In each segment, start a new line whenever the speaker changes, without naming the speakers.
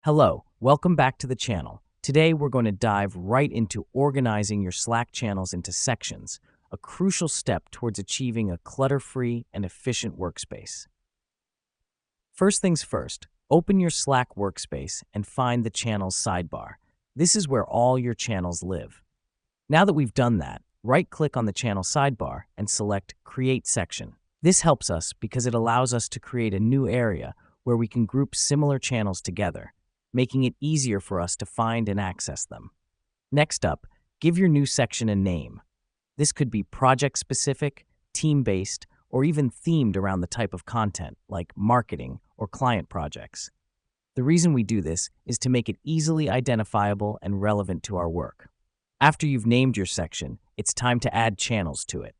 Hello, welcome back to the channel. Today we're going to dive right into organizing your Slack channels into sections, a crucial step towards achieving a clutter-free and efficient workspace. First things first, open your Slack workspace and find the channels sidebar. This is where all your channels live. Now that we've done that, right-click on the channel sidebar and select Create Section. This helps us because it allows us to create a new area where we can group similar channels together, making it easier for us to find and access them. Next up, give your new section a name. This could be project-specific, team-based, or even themed around the type of content, like marketing or client projects. The reason we do this is to make it easily identifiable and relevant to our work. After you've named your section, it's time to add channels to it.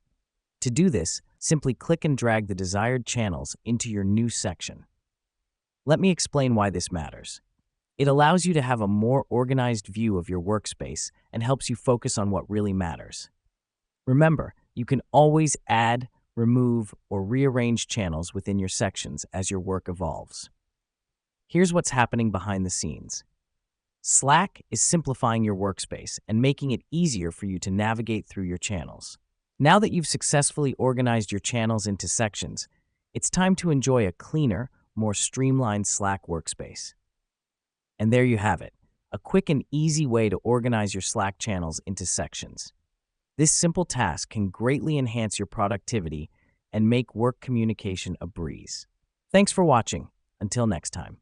To do this, simply click and drag the desired channels into your new section. Let me explain why this matters. It allows you to have a more organized view of your workspace and helps you focus on what really matters. Remember, you can always add, remove, or rearrange channels within your sections as your work evolves. Here's what's happening behind the scenes. Slack is simplifying your workspace and making it easier for you to navigate through your channels. Now that you've successfully organized your channels into sections, it's time to enjoy a cleaner, more streamlined Slack workspace. And there you have it, a quick and easy way to organize your Slack channels into sections. This simple task can greatly enhance your productivity and make work communication a breeze. Thanks for watching. Until next time.